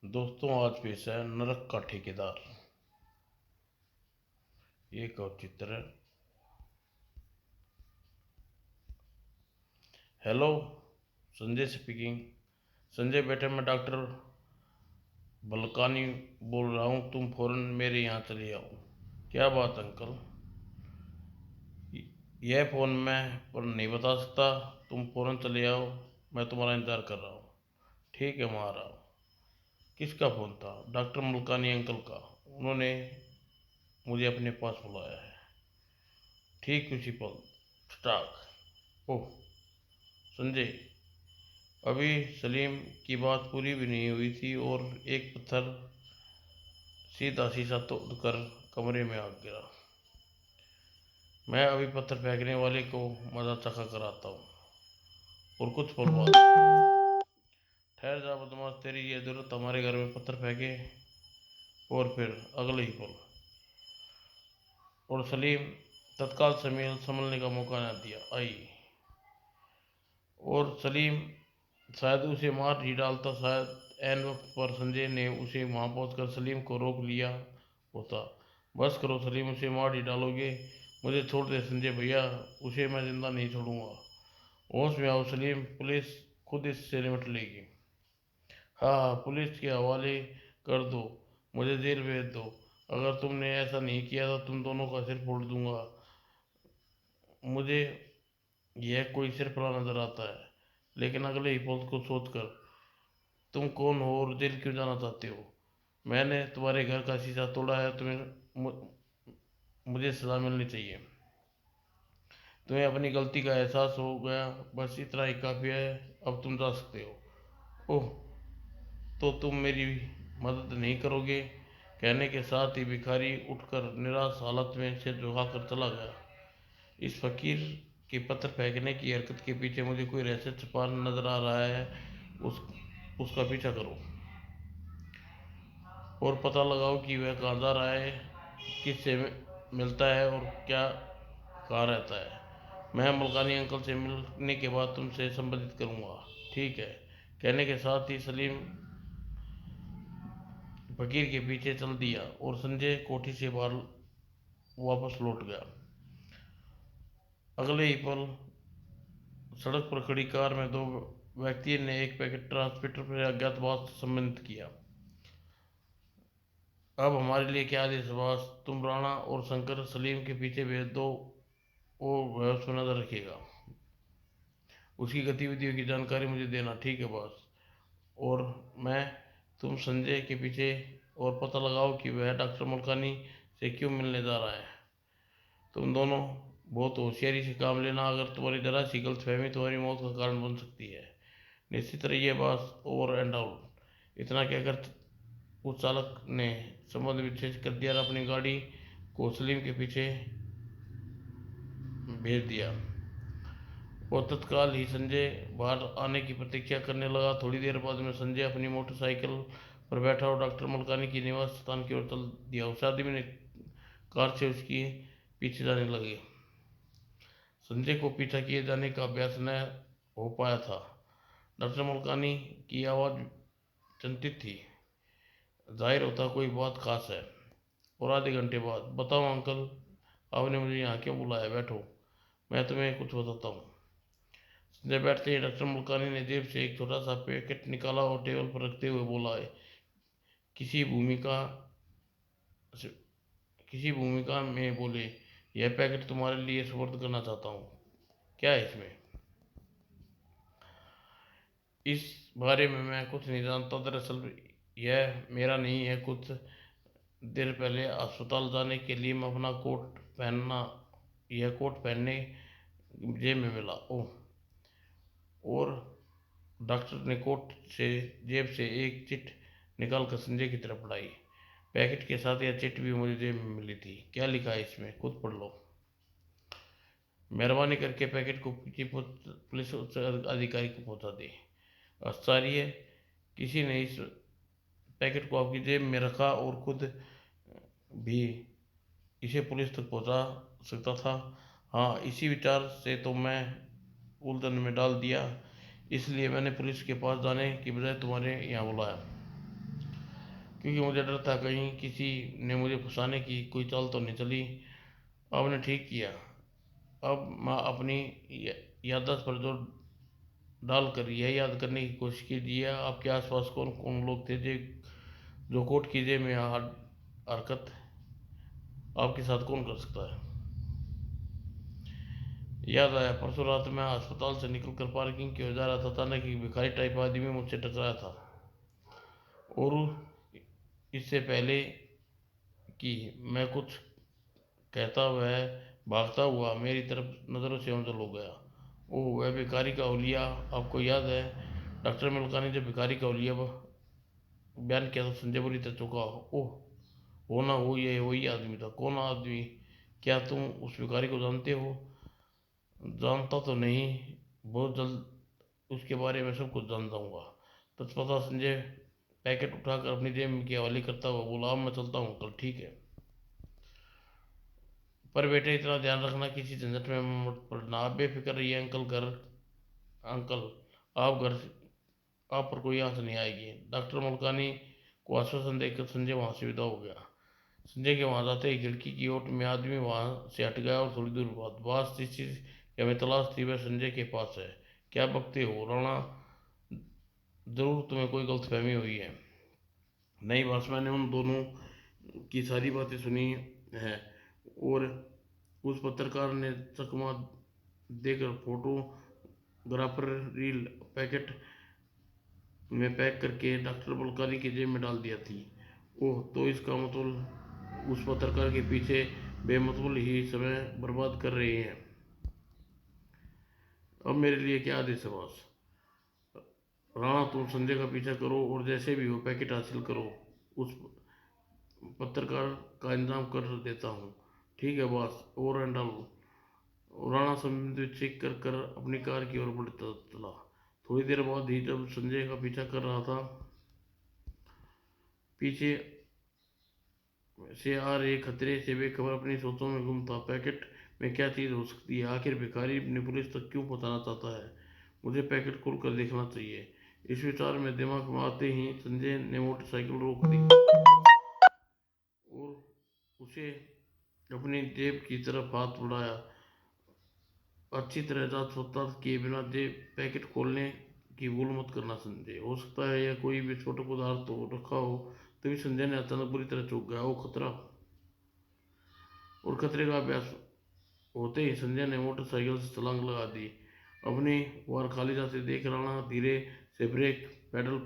दोस्तों, आज पेश है नरक का ठेकेदार। एक और चित्र। Hello, Sanjay speaking. संजय बेटे, मैं डॉक्टर बलकानी बोल रहा हूँ। तुम फौरन मेरे यहाँ चले आओ। क्या बात अंकल? यह फ़ोन मैं पर नहीं बता सकता। तुम फौरन चले आओ, मैं तुम्हारा इंतज़ार कर रहा हूँ। ठीक है, वहाँ आ रहा हूँ। किसका फ़ोन था? डॉक्टर मुल्कानी अंकल का। उन्होंने मुझे अपने पास बुलाया है। ठीक उसी पल। स्टार्ट। ओह संजय, अभी सलीम की बात पूरी भी नहीं हुई थी और एक पत्थर सीधा शीशा तोड़कर कमरे में आ गिरा। मैं अभी पत्थर फेंकने वाले को मजा चखा कराता हूँ। और कुछ पल बाद, ठहर जा बदमाश, तेरी ये जरूरत हमारे घर में पत्थर फेंके। और फिर अगले ही पल, और सलीम तत्काल संभलने का मौका न दिया। आई और सलीम शायद उसे मार ही डालता। शायद ऐन वक्त पर संजय ने उसे वहां पहुंचकर सलीम को रोक लिया होता। बस करो सलीम, उसे मार ही डालोगे? मुझे छोड़ दे संजय भैया, उसे मैं जिंदा नहीं छोड़ूंगा। होश में आओ सलीम, पुलिस खुद इससे निपट लेगी। हाँ हाँ, पुलिस के हवाले कर दो, मुझे जेल भेज दो। अगर तुमने ऐसा नहीं किया तो तुम दोनों का सिर फोड़ दूंगा। मुझे यह कोई सिरफला नजर आता है, लेकिन अगले ही पल को सोचकर, तुम कौन हो और जेल क्यों जाना चाहते हो? मैंने तुम्हारे घर का शीशा तोड़ा है, मुझे सजा मिलनी चाहिए। तुम्हें अपनी गलती का एहसास हो गया, बस इतना ही काफ़ी है। अब तुम जा सकते हो। ओह, तो तुम मेरी मदद नहीं करोगे? कहने के साथ ही भिखारी उठकर निराश हालत में सिर झुकाकर चला गया। इस फकीर के पत्थर फेंकने की हरकत के पीछे मुझे कोई रहस्य छुपा नजर आ रहा है। उस उसका पीछा करो और पता लगाओ कि वह कहाँ जा रहा है, किससे मिलता है और क्या कहाँ रहता है। मैं मुल्कानी अंकल से मिलने के बाद तुमसे संबंधित करूँगा। ठीक है। कहने के साथ ही सलीम फकीर के पीछे चल दिया और संजय कोठी से बाहर वापस लौट गया। अगले ही पल सड़क पर खड़ी कार में दो व्यक्ति ने एक पैकेट ट्रांसमीटर पर अज्ञातवास से संबंधित किया। अब हमारे लिए क्या आदेश बॉस? तुम राणा और शंकर सलीम के पीछे भेज दो, वो वह उस पर नजर रखेगा। उसकी गतिविधियों की जानकारी मुझे देना। ठीक है बॉस। और मैं, तुम संजय के पीछे और पता लगाओ कि वह डॉक्टर मुल्कानी से क्यों मिलने जा रहा है। तुम दोनों बहुत होशियारी से काम लेना, अगर तुम्हारी जरा सी गलतफहमी तुम्हारी मौत का कारण बन सकती है। निश्चित रहिए बॉस, ओवर एंड आउट। इतना कहकर उस चालक ने संबंध विच्छेद कर दिया और अपनी गाड़ी को सलीम के पीछे भेज दिया। वो तत्काल ही संजय बाहर आने की प्रतीक्षा करने लगा। थोड़ी देर बाद में संजय अपनी मोटरसाइकिल पर बैठा और डॉक्टर मलकानी की निवास स्थान की ओर चल दिया। उस आदमी ने कार से उसकी पीछे जाने लगे। संजय को पीछा किए जाने का अभ्यास न हो पाया था। डॉक्टर मलकानी की आवाज़ चिंतित थी, जाहिर होता कोई बात खास है। और आधे घंटे बाद, बताओ अंकल, आपने मुझे यहाँ क्यों बुलाया? बैठो, मैं तुम्हें कुछ बताता हूँ। संजय बैठते ही डॉक्टर मुल्कानी ने जेब से एक छोटा सा पैकेट निकाला और टेबल पर रखते हुए बोला, किसी भूमिका किसी भूमिका में बोले, यह पैकेट तुम्हारे लिए सुपुर्द करना चाहता हूँ। क्या है इसमें? इस बारे में मैं कुछ नहीं जानता। दरअसल यह मेरा नहीं है। कुछ देर पहले अस्पताल जाने के लिए मैं अपना कोट पहनना यह कोट पहनने जेब में मिला। ओह। और डॉक्टर ने कोट से जेब से एक चिट निकाल कर संजय की तरफ बढ़ाई। पैकेट के साथ यह चिट भी मुझे जेब में मिली थी। क्या लिखा है इसमें, खुद पढ़ लो। मेहरबानी करके पैकेट को पुलिस उच्च अधिकारी को पहुंचा दे। आश्चर्य, किसी ने इस पैकेट को आपकी जेब में रखा और खुद भी इसे पुलिस तक पहुंचा सकता था। हाँ, इसी विचार से तो मैं उलझन में डाल दिया, इसलिए मैंने पुलिस के पास जाने की बजाय तुम्हारे यहाँ बुलाया। क्योंकि मुझे डर था कहीं किसी ने मुझे फंसाने की कोई चाल तो नहीं चली। आपने ठीक किया। अब मैं अपनी याददाश्त पर जोर डालकर यह याद करने की कोशिश कीजिए, आपके आसपास कौन कौन लोग थे जो कोर्ट कीजिए में हरकत आपके साथ कौन कर सकता है। याद आया, परसों रात मैं अस्पताल से निकलकर पार्किंग की ओर जा रहा था, अचानक एक भिखारी टाइप आदमी मुझसे टकराया था और इससे पहले कि मैं कुछ कहता वह भागता हुआ मेरी तरफ नज़रों से ओझल हो गया। ओह, वह भिखारी का औलिया, आपको याद है डॉक्टर मिल्खा ने जब भिखारी का औलिया बयान किया तो संजय बुरी तरह चौंका। ओह, हो ना हो, ये वही आदमी था। कौन आदमी? क्या तुम उस भिखारी को जानते हो? जानता तो नहीं, बहुत जल्द उसके बारे में सब कुछ जान जाऊंगा। तत्पता संजय पैकेट उठाकर अपनी जेब के हवाले करता हुआ बोला, अब मैं चलता हूँ कल, ठीक है? पर बेटे इतना ध्यान रखना किसी झंझट में मत पड़ना, आप बेफिक्र रहिए। अंकल आप घर आप पर कोई आंच नहीं आएगी। डॉक्टर मुल्कानी को आश्वासन देकर संजय वहां से विदा हो गया। संजय के वहां जाते ही खिड़की की ओट में आदमी वहां से हट गया और थोड़ी दूर बाद, बस जिस चीज की हमें तलाश थी वह संजय के पास है। क्या बकते हो राणा? जरूर तुम्हें कोई गलतफहमी हुई है। नहीं बस, मैंने उन दोनों की सारी बातें सुनी है और उस पत्रकार ने चकमा देकर फोटोग्राफर रील पैकेट में पैक करके डॉक्टर बलकानी की जेब में डाल दिया थी। ओह, तो इसका मतलब उस पत्रकार के पीछे बेमतलब ही समय बर्बाद कर रहे हैं। अब मेरे लिए क्या आदेश है बॉस? राणा, तुम संजय का पीछा करो और जैसे भी हो पैकेट हासिल करो। उस पत्रकार का इंतजाम कर देता हूँ। ठीक है boss, over and all. Rana Sambit check कर कर अपनी कार की ओर बढ़ता चला। थोड़ी देर बाद ही जब संजय का पीछा कर रहा था, पीछे से आ रहे खतरे से बेखबर अपनी सोचों में गुम था। पैकेट में क्या चीज़ हो सकती है? आखिर भिखारी ने पुलिस तक क्यों पहुंचाना चाहता है? मुझे पैकेट खोल कर देखना चाहिए। इस विचार में दिमाग में आते ही संजय ने मोटरसाइकिल रोक दी और उसे अपनी जेब की तरफ हाथ बढ़ाया। अच्छी तरह जांच पड़ताल किए बिना जेब पैकेट खोलने की भूल मत करना संजय। हो सकता है यह कोई विस्फोटक पदार्थ तो रखा हो। तभी संजय ने अचानक बुरी तरह चौंक गया। वो खतरा और खतरे का अभ्यास होते ही संजय ने मोटरसाइकिल से छलांग लगा दी। अपनी वार खाली जाते देख राणा धीरे से ब्रेक पैडल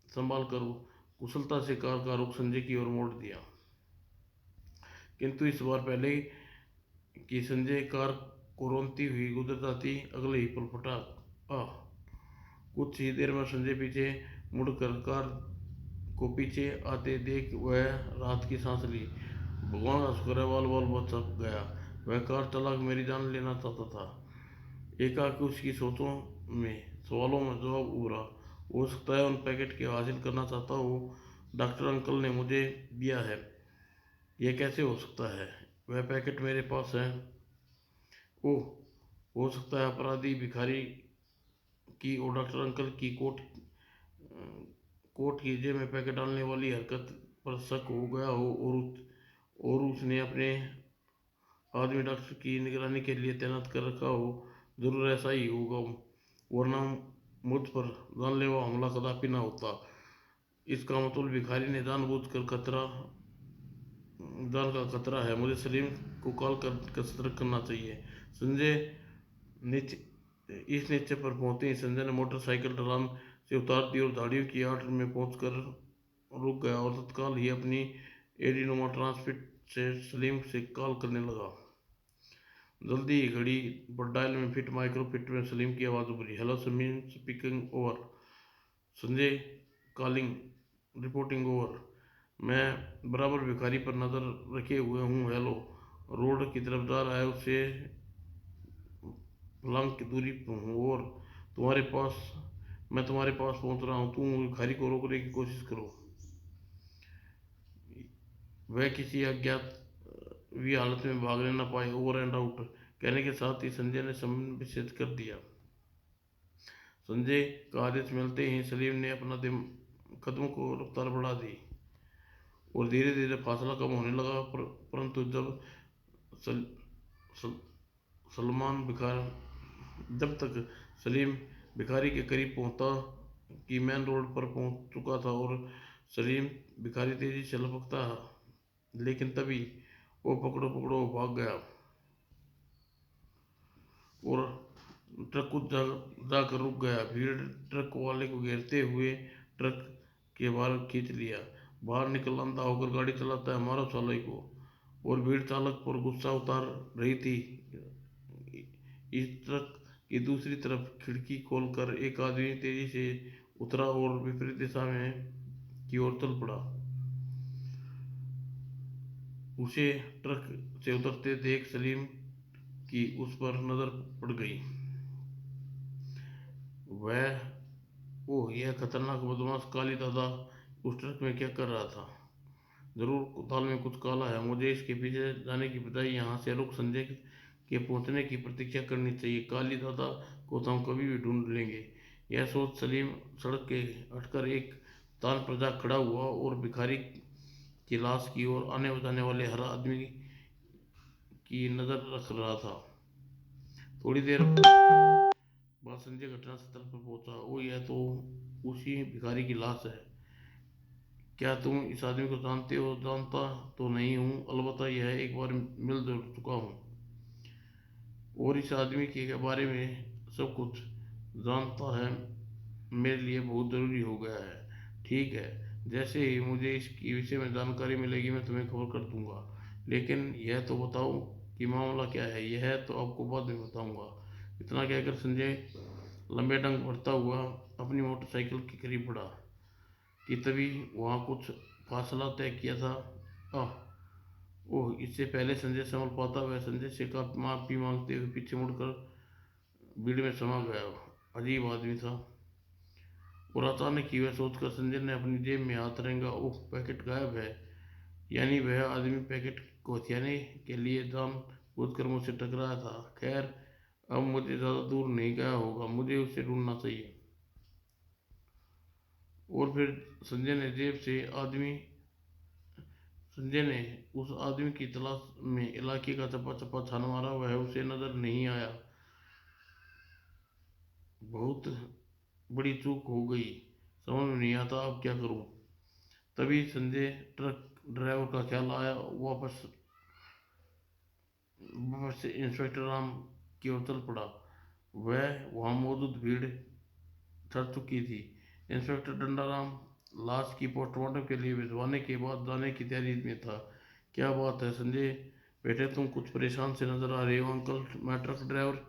संभाल कर कुशलता से कार का रुख संजय की ओर मोड़ दिया। किंतु इस बार पहले कि संजय कार को रोनती हुई गुजर जाती, अगले ही पल फटा। कुछ ही देर में संजय पीछे मुड़कर कार को पीछे आते देख वह राहत की सांस ली। भगवान का शुक्र है, बाल बाल बच गया। वह कार चालक मेरी जान लेना चाहता था। एकाएक उसकी सोचों में सवालों में जवाब उभरा। हो सकता है उन पैकेट के हासिल करना चाहता हो डॉक्टर अंकल ने मुझे दिया है। यह कैसे हो सकता है? वह पैकेट मेरे पास है। ओह, हो सकता है अपराधी भिखारी की और डॉक्टर अंकल की कोट की जेब में पैकेट डालने वाली हरकत पर शक हो गया हो और उसने अपने आदमी डॉक्टर की निगरानी के लिए तैनात कर रखा हो। जरूर ऐसा ही होगा, वरना मुझ पर जानलेवा हमला कदापि ना होता। इसका मतलब भिखारी ने जानबूझकर जान का खतरा है। मुझे सलीम को कॉल कर सतर्क करना चाहिए। संजय नीचे इस निश्चय पर पहुंचते ही संजय ने मोटरसाइकिल ढलान से उतार दी और झाड़ियों की आड़ में पहुंचकर रुक गया और तत्काल ही अपनी एडिनोमा ट्रांसमिट से सलीम से कॉल करने लगा। जल्दी ही घड़ी पर डायल में फिट माइक्रोफिट में सलीम की आवाज़ उभरी। Hello Sameem speaking over. Sanjay calling, reporting over. मैं बराबर भिखारी पर नज़र रखे हुए हूँ। हेलो, रोड की तरफ जा रहा है, उससे फलांग की दूरी पर हूँ और तुम्हारे पास मैं तुम्हारे पास पहुँच रहा हूँ। तुम भिखारी को रोकने की कोशिश करो, वह किसी अज्ञात भी हालत में भागने न पाए। Over and out. कहने के साथ ही संजय ने संबंध विच्छेद कर दिया। संजय का आदेश मिलते ही सलीम ने अपना कदमों को रफ्तार बढ़ा दी। और धीरे धीरे फासला कम होने लगा। परंतु सल, सल, सलमान भिखार जब तक सलीम भिखारी के करीब पहुंचा कि मेन रोड पर पहुंच चुका था और सलीम भिखारी तेजी से लपकता, लेकिन तभी वो पकड़ो पकड़ो भाग गया और ट्रक कुछ जाकर रुक गया। भीड़ ट्रक वाले को घेरते हुए ट्रक के बाहर खींच लिया। बाहर निकल अंधा होकर गाड़ी चलाता है मारो चालक को। और भीड़ चालक पर गुस्सा उतार रही थी। इस ट्रक की दूसरी तरफ खिड़की खोलकर एक आदमी तेजी से उतरा और विपरीत दिशा में की ओर चल पड़ा। उसे ट्रक से उतरते देख सलीम की उस पर नजर पड़ गई। वह ओह, यह खतरनाक बदमाश काली दादा उस ट्रक में क्या कर रहा था? जरूर ताल में कुछ काला है। मुझे इसके पीछे जाने की बजाय यहाँ से रुक संजय के पहुंचने की प्रतीक्षा करनी चाहिए। काली दादा को तो हम कभी भी ढूंढ लेंगे। यह सोच सलीम सड़क के हटकर एक ताल पर जा खड़ा हुआ और भिखारी की लाश की ओर आने जाने वाले हर आदमी की नजर रख रहा था। थोड़ी देर बाद संजय घटनास्थल पर पहुंचा। ओ, यह तो उसी भिखारी की लाश है। क्या तुम इस आदमी को जानते हो? जानता तो नहीं हूँ, अलबत्ता यह एक बार मिल जुल चुका हूँ और इस आदमी के बारे में सब कुछ जानता है। मेरे लिए बहुत ज़रूरी हो गया है। ठीक है, जैसे ही मुझे इसके विषय में जानकारी मिलेगी मैं तुम्हें खबर कर दूंगा। लेकिन यह तो बताओ कि मामला क्या है। यह तो आपको बाद में बताऊंगा। इतना कहकर संजय लंबे डंक भरता हुआ अपनी मोटरसाइकिल के करीब बढ़ा कि तभी वहाँ कुछ फासला तय किया था। आह, ओह, इससे पहले संजय संभल पाता वह संजय से माफी मांगते हुए पीछे मुड़कर भीड़ में समा गया। अजीब आदमी था। और अचानक ही वह सोचकर संजय ने अपनी जेब में हाथ रेंगा। ओह, पैकेट गायब है। यानी वह आदमी पैकेट को हथियाने के लिए जान बूझकर मुझसे टकराया था। खैर, अब मुझे ज़्यादा दूर नहीं गया होगा, मुझे उसे ढूंढना चाहिए। और फिर संजय ने जेब से आदमी संजय ने उस आदमी की तलाश में इलाके का चप्पा चप्पा छान मारा। वह उसे नजर नहीं आया। बहुत बड़ी चूक हो गई। समझ में नहीं आता अब क्या करूं। तभी संजय ट्रक ड्राइवर का ख्याल आया। वापस वापस से इंस्पेक्टर राम की ओर चल पड़ा। वह वहां मौजूद भीड़ चढ़ चुकी थी। इंस्पेक्टर डंडाराम लाश की पोस्टमार्टम के लिए भिजवाने के बाद जाने की तैयारी में था। क्या बात है संजय बेटे, तुम कुछ परेशान से नजर आ रहे हो। अंकल, मैं ट्रक ड्राइवर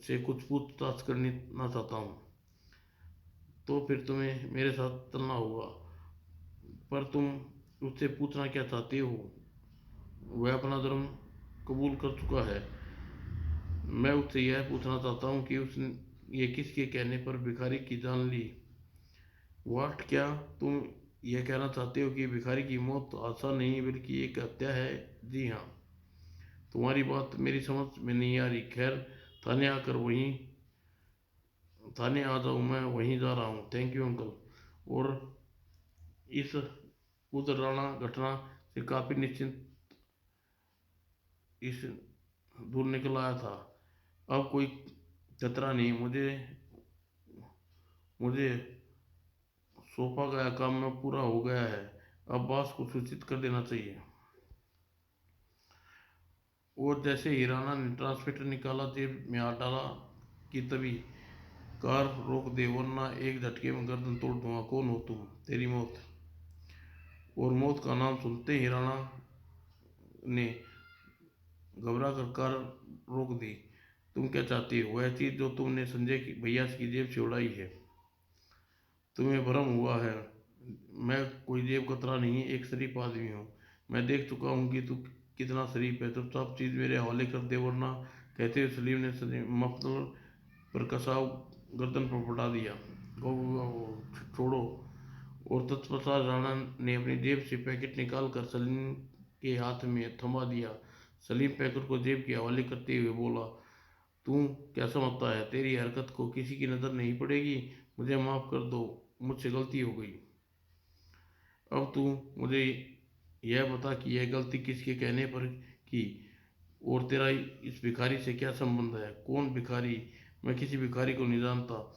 से कुछ पूछताछ करना चाहता हूँ। तो फिर तुम्हें मेरे साथ चलना होगा। पर तुम उससे पूछना क्या चाहते हो? वह अपना धर्म कबूल कर चुका है। मैं उससे यह पूछना चाहता हूँ कि उसने ये किसके कहने पर भिखारी की जान ली? वाट, क्या तुम यह कहना चाहते हो कि भिखारी की मौत हादसा नहीं बल्कि एक हत्या है? जी हाँ। तुम्हारी बात मेरी समझ में नहीं आ रही। खैर, थाने आकर वहीं थाने आ जाओ, मैं वहीं जा रहा हूँ। Thank you uncle. और इस उदराना घटना से काफी निश्चिंत इस दूर निकल आया था। अब कोई खतरा नहीं। मुझे मुझे सौंपा गया काम में पूरा हो गया है। अब बॉस को सूचित कर देना चाहिए। और जैसे ही राणा ने ट्रांसमीटर निकाला जेब में हाथ डाला कि तभी कार रोक दे वरना एक झटके में गर्दन तोड़ दूंगा। कौन हो तुम? तेरी मौत। और मौत का नाम सुनते ही राणा ने घबरा कर कार रोक दी। तुम क्या चाहती हो? वह चीज जो तुमने संजय की भैया की जेब से उड़ाई है। तुम्हें भ्रम हुआ है। मैं कोई जेब कतरा नहीं, एक शरीफ आदमी हूँ। मैं देख चुका हूँ कि तू कितना शरीफ है। चुपचाप चीज मेरे हवाले कर दे वरना, कहते हुए सलीम ने मफलर पर कसाव गर्दन पर पटा दिया। छोड़ो। और तत्पश्चात राणा ने अपनी जेब से पैकेट निकाल कर सलीम के हाथ में थमा दिया। सलीम पैकेट को जेब के हवाले करते हुए बोला, तू क्या समझता है तेरी हरकत को किसी की नज़र नहीं पड़ेगी? मुझे माफ़ कर दो, मुझसे गलती हो गई। अब तू मुझे यह बता कि यह गलती किसके कहने पर की, और तेरा इस भिखारी से क्या संबंध है? कौन भिखारी? मैं किसी भिखारी को नहीं जानता।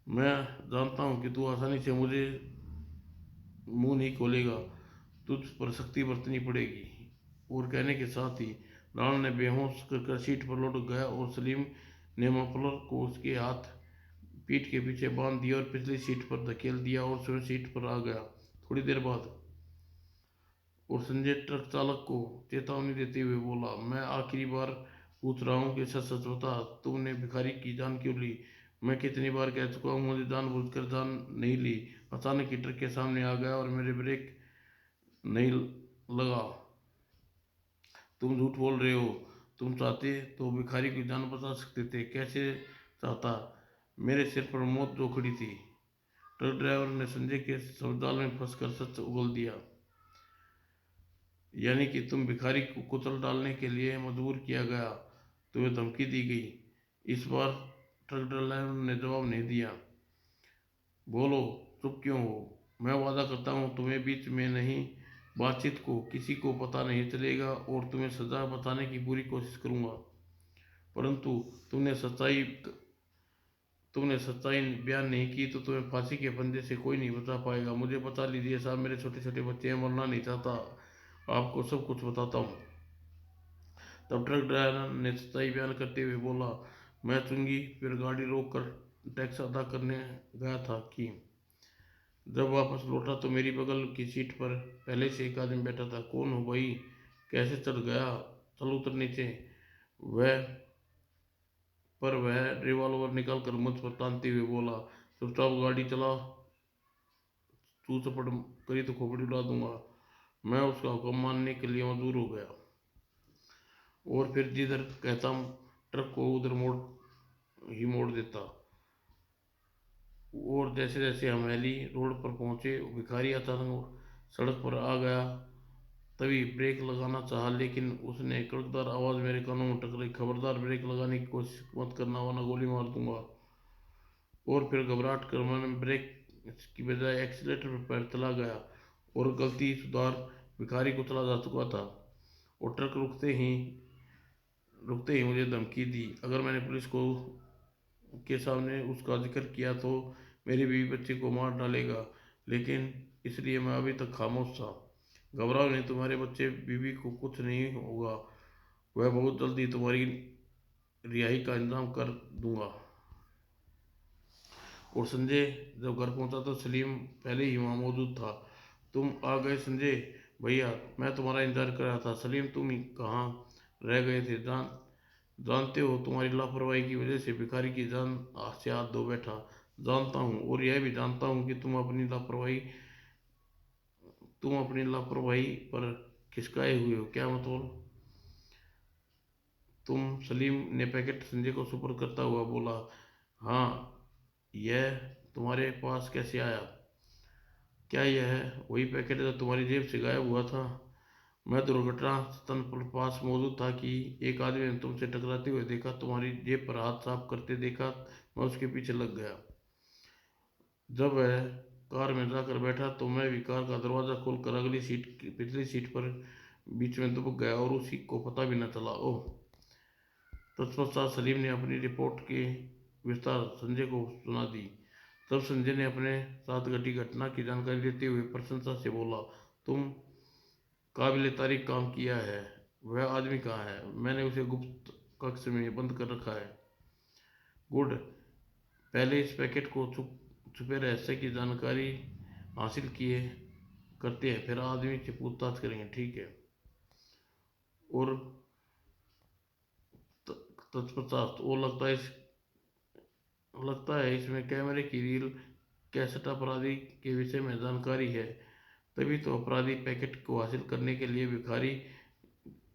मैं जानता हूँ कि तू आसानी से मुझे मुंह नहीं खोलेगा, तुझ पर सख्ती बरतनी पड़ेगी। और कहने के साथ ही राणा ने बेहोश कर सीट पर लौट गया और सलीम ने मफलर को उसके हाथ पीठ के पीछे बांध दिया और पिछली सीट पर धकेल दिया और स्वयं सीट पर आ गया। थोड़ी देर बाद और संजय ट्रक चालक को चेतावनी देते हुए बोला, मैं आखिरी बार पूछ रहा हूँ कि सच सच बता, तुमने भिखारी की जान क्यों ली? मैं कितनी बार कह चुका हूँ, मुझे जानबूझकर जान नहीं ली। अचानक ही ट्रक के सामने आ गया और मेरे ब्रेक नहीं लगा। तुम झूठ बोल रहे हो। तुम चाहते तो भिखारी की जान बचा सकते थे। कैसे चाहता? मेरे सिर पर मौत जो खड़ी थी। ट्रक ड्राइवर ने संजय के शब्दाल में फंसकर सच उगल दिया। यानी कि तुम भिखारी को कुचल डालने के लिए मजबूर किया गया, तुम्हें धमकी दी गई। इस बार ट्रक ड्राइवर ने जवाब नहीं दिया। बोलो, चुप क्यों हो? मैं वादा करता हूँ तुम्हें बीच में नहीं बातचीत को किसी को पता नहीं चलेगा और तुम्हें सजा बताने की पूरी कोशिश करूंगा। परंतु तुमने सच्चाई तुमने सच्चाई बयान नहीं की तो तुम्हें फांसी के फंदे से कोई नहीं बचा पाएगा। मुझे बचा लीजिए साहब, मेरे छोटे छोटे बच्चे हैं, मरना नहीं चाहता। आपको सब कुछ बताता हूँ। तब ट्रक ड्राइवर ने सच्चाई बयान करते हुए बोला, मैं चुंगी फिर गाड़ी रोक कर टैक्स अदा करने गया था कि जब वापस लौटा तो मेरी बगल की सीट पर पहले से एक आदमी बैठा था। कौन हो भाई? कैसे चढ़ गया? चल उतर नीचे। वह वह रिवॉल्वर निकाल कर मुझ पर तानते हुए बोला, चुपचाप गाड़ी चला, तू चपड़ करी तो खोपड़ी उड़ा दूंगा। मैं उसका हुक्म मानने के लिए मजबूर हो गया और फिर जिधर कहता ट्रक को उधर मोड़ देता। और जैसे जैसे हम हैली रोड पर पहुंचे, भिखारी अचानक सड़क पर आ गया। तभी ब्रेक लगाना चाहा लेकिन उसने कड़कदार आवाज़ मेरे कानों में टकराई, खबरदार ब्रेक लगाने की कोशिश मत करना वरना गोली मार दूंगा। और फिर घबराहट कर मैंने ब्रेक की बजाय एक्सीलेटर पर पैर चला गया और गलती सुधार भिखारी को चला जा चुका था। और ट्रक रुकते ही मुझे धमकी दी, अगर मैंने पुलिस को के सामने उसका जिक्र किया तो मेरे बीवी बच्चे को मार डालेगा। लेकिन इसलिए मैं अभी तक खामोश था। घबराओ नहीं, तुम्हारे बच्चे बीवी को कुछ नहीं होगा। वह बहुत जल्दी तुम्हारी रिहाई का इंतजाम कर दूंगा। और संजय जब घर पहुंचा तो सलीम पहले ही वहाँ मौजूद था। तुम आ गए संजय भैया, मैं तुम्हारा इंतजार कर रहा था। सलीम, तुम ही कहाँ रह गए थे? जानते हो तुम्हारी लापरवाही की वजह से भिखारी की जान से हाथ धो बैठा। जानता हूँ, और यह भी जानता हूँ कि तुम अपनी लापरवाही पर खिसकाए हुए हो। क्या मतलब? सलीम ने पैकेट संजय को सुपुर्द करता हुआ बोला, हाँ, यह तुम्हारे पास कैसे आया? क्या यह वही पैकेट जो तुम्हारी जेब से गायब हुआ था? मैं दुर्घटना स्थल पर पास मौजूद था कि एक आदमी ने तुमसे टकराते हुए देखा, तुम्हारी जेब पर हाथ साफ करते देखा, मैं उसके पीछे लग गया। जब वह कार में जाकर बैठा तो मैं भी कार का दरवाज़ा खोलकर पिछली सीट पर बीच में दुबक गया और उसी को पता भी न चला। ओह! तत्पश्चात सलीम ने अपनी रिपोर्ट के विस्तार संजय को सुना दी। तब संजय ने अपने साथ घटी घटना की जानकारी देते हुए प्रशंसा से बोला, तुम काबिल तारीफ काम किया है। वह आदमी कहाँ है? मैंने उसे गुप्त कक्ष में बंद कर रखा है। गुड। पहले इस पैकेट को छुपे रहस्य की जानकारी हासिल किए करते हैं, फिर आदमी से पूछताछ करेंगे, ठीक है? और तत्पश्चात वो लगता है इसमें कैमरे की रील कैसेट अपराधी के विषय में जानकारी है। तभी तो अपराधी पैकेट को हासिल करने के लिए भिखारी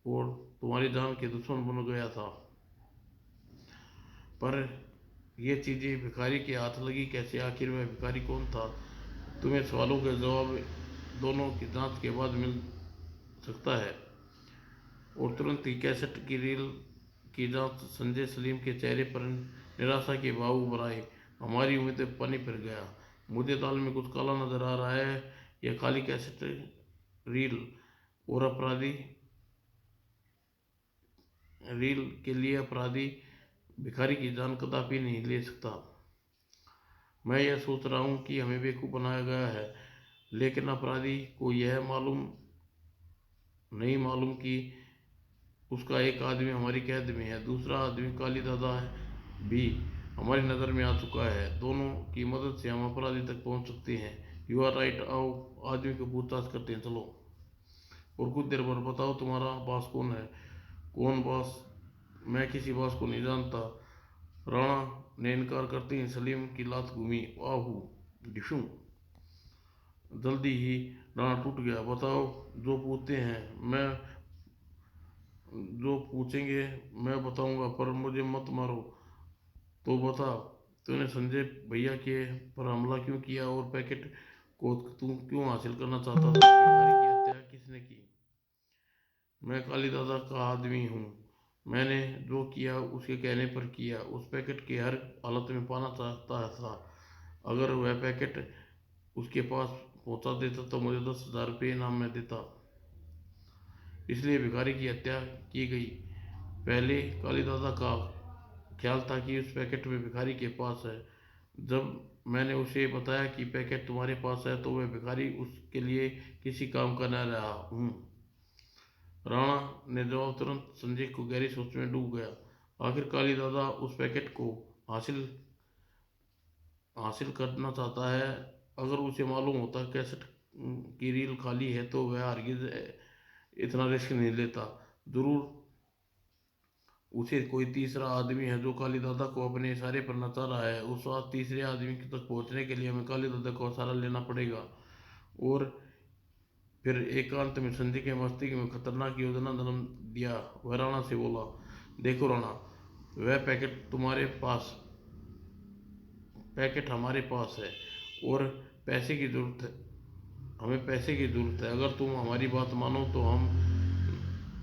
और तुम्हारी जान के दुश्मन बन गया था। पर ये चीज़ें भिखारी के हाथ लगी कैसे? आखिर वह भिखारी कौन था? तुम्हें सवालों के जवाब दोनों की जांच के बाद मिल सकता है। और तुरंत ही कैसेट की रील की जांच संजय सलीम के चेहरे पर निराशा के भाव उभर आए। हमारी उम्मीदें पानी फिर गया। मुझे दाल में कुछ काला नजर आ रहा है। यह काली कैसेट रील और अपराधी रील के लिए अपराधी भिखारी की जान कदापि नहीं ले सकता। मैं यह सोच रहा हूँ कि हमें बेवकूफ़ बनाया गया है, लेकिन अपराधी को यह नहीं मालूम कि उसका एक आदमी हमारी कैद में है, दूसरा आदमी काली दादा भी हमारी नज़र में आ चुका है। दोनों की मदद से हम अपराधी तक पहुंच सकते हैं। You are right. आओ आदमी को पूछताछ करते हैं, चलो। और कुछ देर बाद बताओ तुम्हारा बॉस कौन है? कौन बॉस? मैं किसी बॉस को नहीं जानता। राणा ने इनकार करते ही सलीम की लात घूमी। आहू डिशू। जल्दी ही राणा टूट गया। बताओ जो पूछते हैं मैं जो पूछेंगे मैं बताऊंगा, पर मुझे मत मारो। तो बता, तूने संजय भैया के पर हमला क्यों किया और पैकेट को तू क्यों हासिल करना चाहता था? भिखारी की हत्या किसने की? मैं काली दादा का आदमी हूँ। मैंने जो किया उसके कहने पर किया। उस पैकेट की हर हालत में पाना चाहता था। अगर वह पैकेट उसके पास पहुंचा देता तो मुझे 10,000 रुपये इनाम में देता। इसलिए भिखारी की हत्या की गई। पहले काली दादा का ख्याल था कि उस पैकेट में भिखारी के पास है। जब मैंने उसे बताया कि पैकेट तुम्हारे पास है तो वह भिखारी उसके लिए किसी काम का न रहा हूँ। राणा ने जवाब तुरंत संजय को गहरी सोच में डूब गया। आखिर काली दादा उस पैकेट को हासिल हासिल करना चाहता है। अगर उसे मालूम होता कैसेट की रील खाली है तो वह हरगिज इतना रिस्क नहीं लेता। जरूर उसे कोई तीसरा आदमी है जो काली दादा को अपने इशारे पर नचा रहा है। उस तीसरे आदमी तक पहुंचने के लिए हमें काली दादा को सहारा लेना पड़ेगा। और फिर एकांत में संजय के मस्तिष्क में खतरनाक योजना जन्म दिया। वह राणा से बोला, देखो राणा, वह पैकेट हमारे पास है और पैसे की जरूरत है। हमें पैसे की ज़रूरत है। अगर तुम हमारी बात मानो तो हम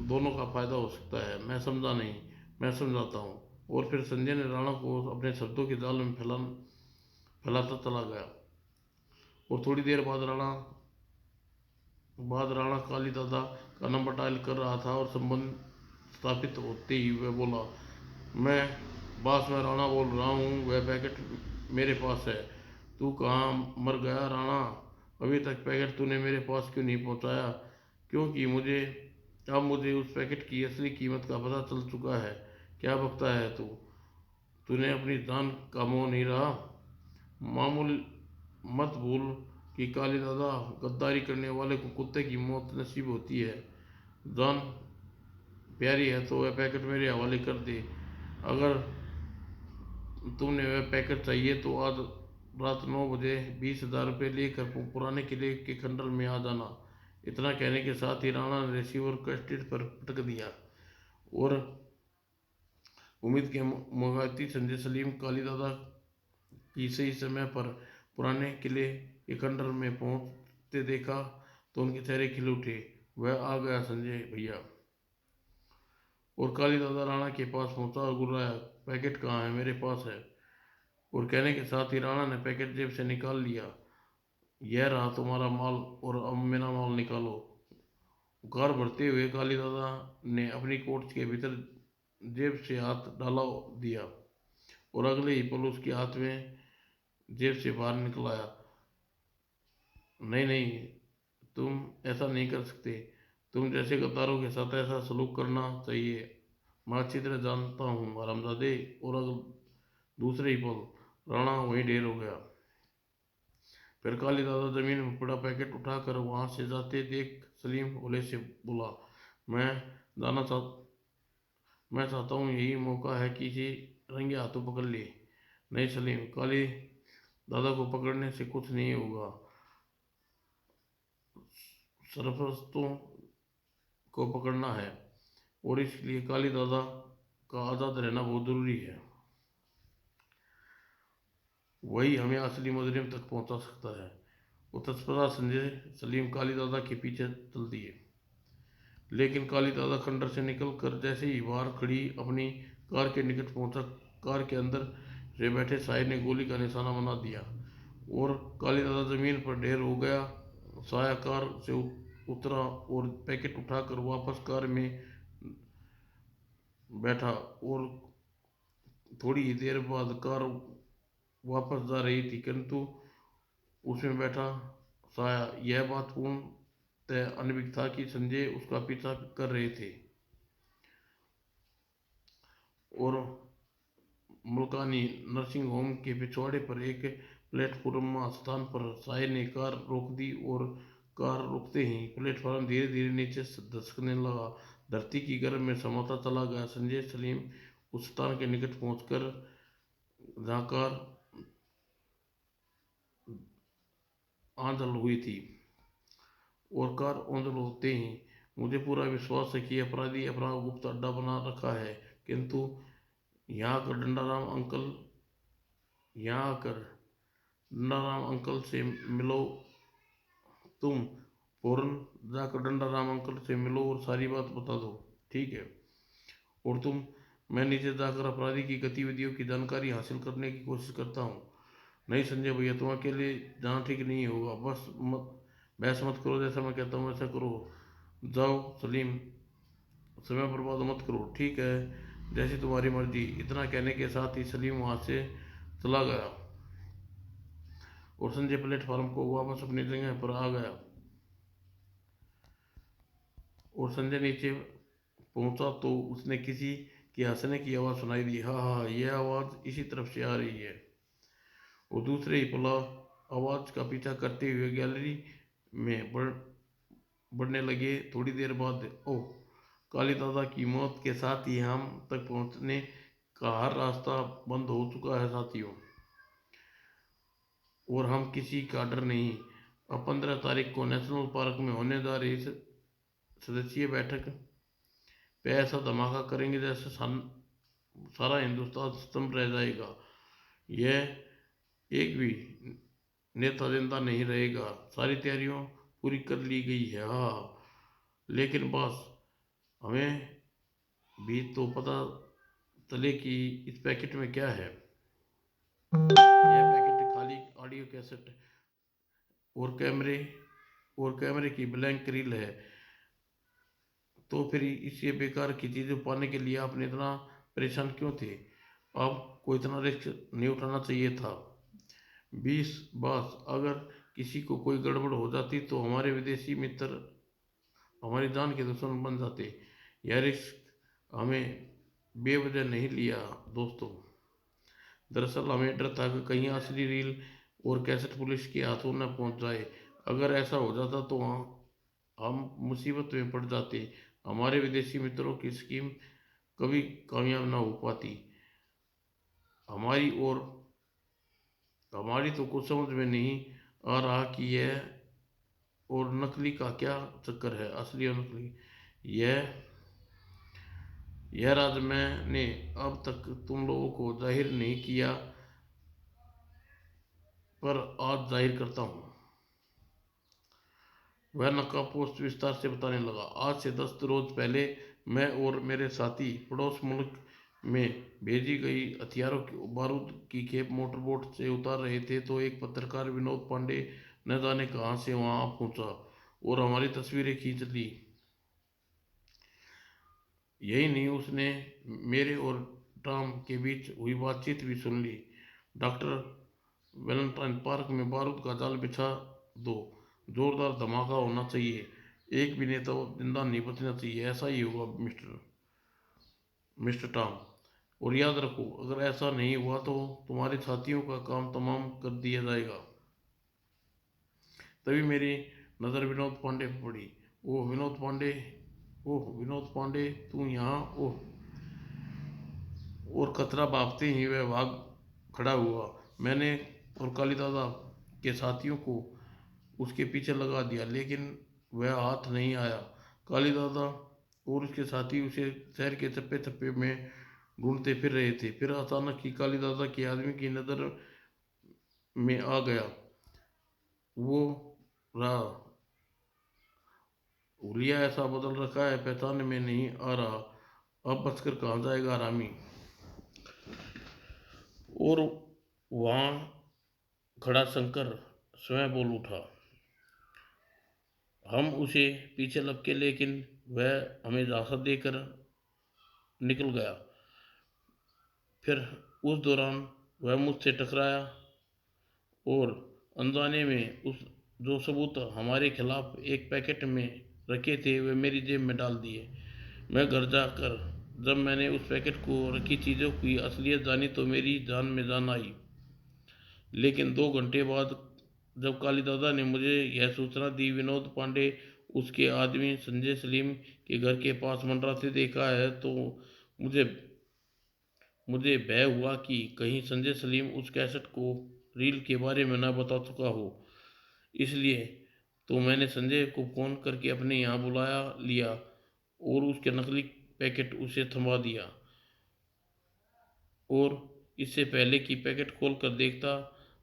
दोनों का फायदा हो सकता है। मैं समझा नहीं, मैं समझाता हूँ। और फिर संजय ने राणा को अपने शब्दों के जाल में फैलाता चला गया। और थोड़ी देर बाद राणा काली दादा का नंबर डायल कर रहा था और संबंध स्थापित होते ही वह बोला, मैं राणा बोल रहा हूँ। वह पैकेट मेरे पास है। तू कहाँ मर गया राणा? अभी तक पैकेट तूने मेरे पास क्यों नहीं पहुँचाया? क्योंकि अब मुझे उस पैकेट की असली कीमत का पता चल चुका है। क्या बकता है तू? तूने अपनी जान का मोह नहीं रहा? मामूल मत भूल कि काली दादा, गद्दारी करने वाले को कुत्ते की मौत नसीब होती है। जान प्यारी है तो वह पैकेट मेरे हवाले कर दे। अगर तुमने वह पैकेट चाहिए तो आज रात 9 बजे 20,000 रुपये लेकर पुराने किले के खंडर में आ जाना। इतना कहने के साथ ही राणा ने रिसीवर को स्टेज पर पटक दिया। और उम्मीद के मुगाती संजय सलीम काली दादा की सही समय पर पुराने किले के खंडर में पहुंचते देखा तो उनके चेहरे खिल उठे। वह आ गया संजय भैया। और काली दादा राणा के पास पहुंचा और गुर्राया, पैकेट कहाँ है? मेरे पास है। और कहने के साथ ही राणा ने पैकेट जेब से निकाल लिया। यह रहा तुम्हारा माल और अब मेरा माल निकालो। उकार भरते हुए काली दादा ने अपनी कोट के भीतर जेब से हाथ डाला दिया और अगले ही पल उसके हाथ में जेब से बाहर निकल आया। नहीं नहीं, तुम ऐसा नहीं कर सकते। तुम जैसे गद्दारों के साथ ऐसा सलूक करना चाहिए मैं अच्छी तरह जानता हूँ हरामजादे। और अगर दूसरे ही पल राणा वहीं ढेर हो गया। फिर काली दादा जमीन में पड़ा पैकेट उठाकर वहां से जाते देख सलीम ओले से बोला, मैं जाना चाह मैं चाहता हूँ यही मौका है कि इसे रंगे हाथों पकड़ ले। नहीं सलीम, काली दादा को पकड़ने से कुछ नहीं होगा। सरफरोशों को पकड़ना है और इसलिए काली दादा का आज़ाद रहना बहुत ज़रूरी है। वही हमें असली मुजरिम तक पहुंचा सकता है। वो तत्परता संजय सलीम काली दादा के पीछे चल दिए। लेकिन काली दादा खंडर से निकल कर जैसे ही बाहर खड़ी अपनी कार के निकट पहुंचा, कार के अंदर से बैठे साहिब ने गोली का निशाना बना दिया और काली दादा जमीन पर ढेर हो गया। साया कार से उतरा और पैकेट उठाकर वापस कार में बैठा। और थोड़ी ही देर बाद कार वापस जा रही थी, किंतु उसमें बैठा साया यह बात पूर्णतः अनभिज्ञ था कि संजय उसका पीछा कर रहे थे। और मुल्कानी नर्सिंग होम के पिछवाड़े पर एक प्लेटफॉर्म स्थान पर साय ने कार रोक दी और कार रुकते ही प्लेटफॉर्म धीरे धीरे नीचे धंसकने लगा। धरती की गर्भ में समाता चला गया। संजय सलीम उस स्थान के निकट पहुंचकर जहाँ कार आंचल हुई थी और कार आंचल होते ही मुझे पूरा विश्वास है कि अपराधी अपना गुप्त अड्डा बना रखा है, किंतु यहाँ आकर डंडाराम अंकल यहाँ आकर डंडाराम अंकल से मिलो। तुम फौरन जाकर डंडाराम अंकल से मिलो और सारी बात बता दो, ठीक है? और मैं नीचे जाकर अपराधी की गतिविधियों की जानकारी हासिल करने की कोशिश करता हूँ। नहीं संजय भैया, तुम अकेले जाना ठीक नहीं होगा। बस मत बहस मत करो, जैसा मैं कहता हूँ वैसा करो। जाओ सलीम, समय बर्बाद मत करो, ठीक है? जैसी तुम्हारी मर्जी। इतना कहने के साथ ही सलीम वहाँ से चला गया और संजय प्लेटफार्म को वापस अपनी जगह पर आ गया। और संजय नीचे पहुंचा तो उसने किसी की हंसने की आवाज़ सुनाई दी। हाँ हाँ, यह आवाज़ इसी तरफ से आ रही है। और दूसरे ही पल आवाज़ का पीछा करते हुए गैलरी में बढ़ने लगे। थोड़ी देर बाद ओह, काली दादा की मौत के साथ ही हम तक पहुंचने का हर रास्ता बंद हो चुका है साथियों। और हम किसी का डर नहीं। अब 15 तारीख को नेशनल पार्क में होने जा रही सदस्यीय बैठक पे ऐसा धमाका करेंगे जैसे सारा हिंदुस्तान स्तंभ रह जाएगा। यह एक भी नेता जिंदा नहीं रहेगा। सारी तैयारियों पूरी कर ली गई है। हाँ, लेकिन बस हमें भी तो पता चले कि इस पैकेट में क्या है। यह पैकेट खाली ऑडियो कैसेट और कैमरे की ब्लैंक रील है। तो फिर इसे बेकार की चीज़ें पाने के लिए आपने इतना परेशान क्यों थे? आपको इतना रिस्क नहीं उठाना चाहिए था। 20 अगर किसी को कोई गड़बड़ हो जाती तो हमारे विदेशी मित्र हमारी जान के दुश्मन बन जाते। यह रिस्क हमें बेवजह नहीं लिया दोस्तों। दरअसल हमें डर था कि कहीं असली रील और कैसेट पुलिस के हाथों न पहुंच जाए। अगर ऐसा हो जाता तो हम मुसीबत में पड़ जाते। हमारे विदेशी मित्रों की स्कीम कभी कामयाब ना हो पाती। हमारी और हमारी तो कुछ समझ में नहीं आ रहा कि यह और नकली का क्या चक्कर है, असली और नकली। यह राज मैंने अब तक तुम लोगों को जाहिर नहीं किया, पर आज जाहिर करता हूँ। वह नकाबपोश विस्तार से बताने लगा। आज से 10 रोज पहले मैं और मेरे साथी पड़ोस मुल्क में भेजी गई हथियारों की बारूद की खेप मोटरबोट से उतार रहे थे तो एक पत्रकार विनोद पांडे न जाने कहाँ से वहाँ पहुँचा और हमारी तस्वीरें खींच ली। यही नहीं, उसने मेरे और टॉम के बीच हुई बातचीत भी सुन ली। डॉक्टर वैलेंटाइन, पार्क में बारूद का जाल बिछा दो। जोरदार धमाका होना चाहिए। एक भी नेता जिंदा नहीं बचना चाहिए। ऐसा ही होगा मिस्टर टॉम। और याद रखो, अगर ऐसा नहीं हुआ तो तुम्हारे साथियों का काम तमाम कर दिया जाएगा। तभी मेरी नज़र विनोद पांडे पर पड़ी। ओह विनोद पांडे, ओह विनोद पांडे, तू यहाँ? ओह! और खतरा भापते ही वह भाग खड़ा हुआ। मैंने और काली दादा के साथियों को उसके पीछे लगा दिया, लेकिन वह हाथ नहीं आया। काली दादा और उसके साथी उसे शहर के चप्पे चप्पे में ढूंढते फिर रहे थे। फिर अचानक ही काली दादा के आदमी की नज़र में आ गया। वो रहा। हुलिया ऐसा बदल रखा है, पहचान में नहीं आ रहा। अब बचकर कहाँ जाएगा हरामी? और वहाँ खड़ा शंकर स्वयं बोल उठा। हम उसे पीछे लपके, लेकिन वह हमें झांसा देकर निकल गया। फिर उस दौरान वह मुझसे टकराया और अनजाने में उस जो सबूत हमारे खिलाफ एक पैकेट में रखे थे वे मेरी जेब में डाल दिए। मैं घर जाकर जब मैंने उस पैकेट को रखी चीज़ों की असलियत जानी तो मेरी जान में जान आई। लेकिन 2 घंटे बाद जब काली दादा ने मुझे यह सूचना दी, विनोद पांडे उसके आदमी संजय सलीम के घर के पास मंडराते देखा है, तो मुझे मुझे भय हुआ कि कहीं संजय सलीम उस कैसेट को रील के बारे में न बता चुका हो। इसलिए तो मैंने संजय को फ़ोन करके अपने यहाँ बुलाया लिया और उसके नकली पैकेट उसे थमा दिया। और इससे पहले कि पैकेट खोल कर देखता,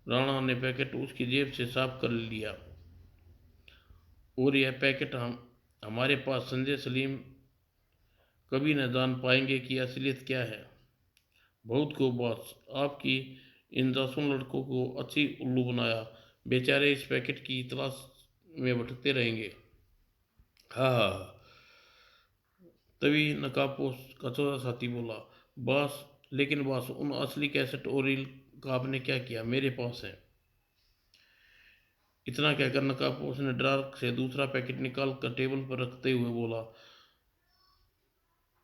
राणा ने पैकेट उसकी जेब से साफ कर लिया। और यह पैकेट हमारे पास संजय सलीम कभी न जान पाएंगे कि असलियत क्या है। बहुत खूब बॉस, आपकी इन जासूस लड़कों को अच्छी उल्लू बनाया। बेचारे इस पैकेट की तलाश में भटकते रहेंगे। हाँ हाँ हाँ। तभी नकाबपोश का चौथा साथी बोला, बॉस, लेकिन बॉस उन असली कैसेट और रील का आपने क्या किया? मेरे पास है। इतना कहकर नकाबपोश ने ड्रॉर से दूसरा पैकेट निकाल कर टेबल पर रखते हुए बोला,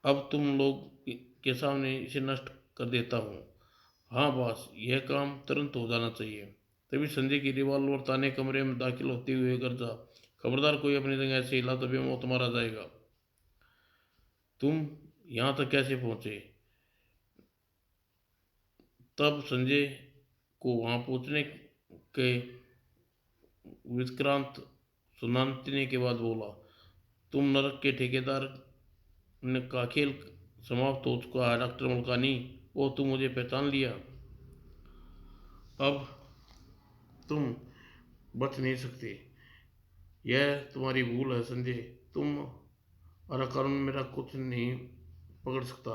अब तुम लोग के सामने इसे नष्ट कर देता हूँ। हाँ बॉस, यह काम तुरंत हो जाना चाहिए। तभी संजय की रिवॉल्वर ताने कमरे में दाखिल होते हुए गर्जा, खबरदार कोई अपनी जगह से हिला तो बेमौत मारा जाएगा। तुम यहाँ तक कैसे पहुँचे? तब संजय को वहाँ पहुँचने के विक्रांत सुनाने के बाद बोला, तुम नरक के ठेकेदार का खेल समाप्त हो चुका है डॉक्टर मुल्कानी। ओ, तुम मुझे पहचान लिया। अब तुम बच नहीं सकते। यह तुम्हारी भूल है संजय। तुम और कानून मेरा कुछ नहीं पकड़ सकता।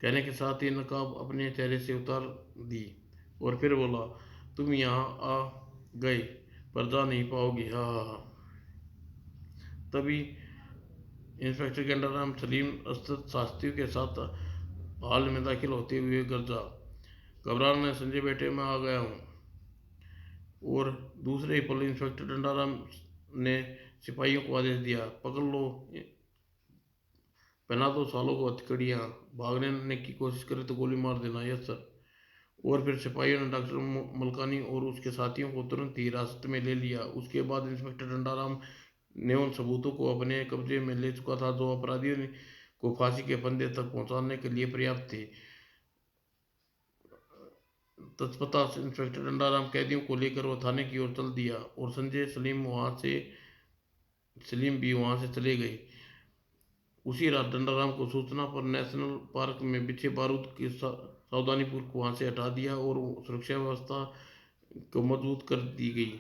कहने के साथ ही नकाब अपने चेहरे से उतार दी और फिर बोला, तुम यहाँ आ गए पर जा नहीं पाओगे। हाँ हाँ हाँ। तभी इंस्पेक्टर गंडाराम सलीम अस्त्र शास्त्रियों के साथ हॉल में दाखिल होते हुए गर्जा, घबराना नहीं संजय बेटे, मैं आ गया हूँ। और दूसरे ही पल इंस्पेक्टर डंडाराम ने सिपाहियों को आदेश दिया, पकड़ लो, पहना दो सालों को हथकड़ियाँ, भागने की कोशिश करे तो गोली मार देना। Yes sir. और फिर सिपाहियों ने डॉक्टर मलकानी और उसके साथियों को तुरंत ही हिरासत में ले लिया। उसके बाद इंस्पेक्टर डंडाराम ने उन सबूतों को अपने कब्जे में ले चुका था जो अपराधियों को फांसी के फंदे तक पहुंचाने के लिए पर्याप्त थे। तत्पता इंस्पेक्टर डंडाराम कैदियों को लेकर वो थाने की ओर चल दिया और संजय सलीम भी वहां से चले गए। उसी रात डंडाराम को सूचना पर नेशनल पार्क में बिछे बारूद की सावधानीपूर्वक वहां से हटा दिया और सुरक्षा व्यवस्था को मजबूत कर दी गई।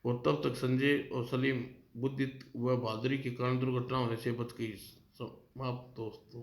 और तब तक संजय और सलीम बुद्धि व बहादुरी के कारण दुर्घटना होने से बच गई। समाप्त दोस्तों।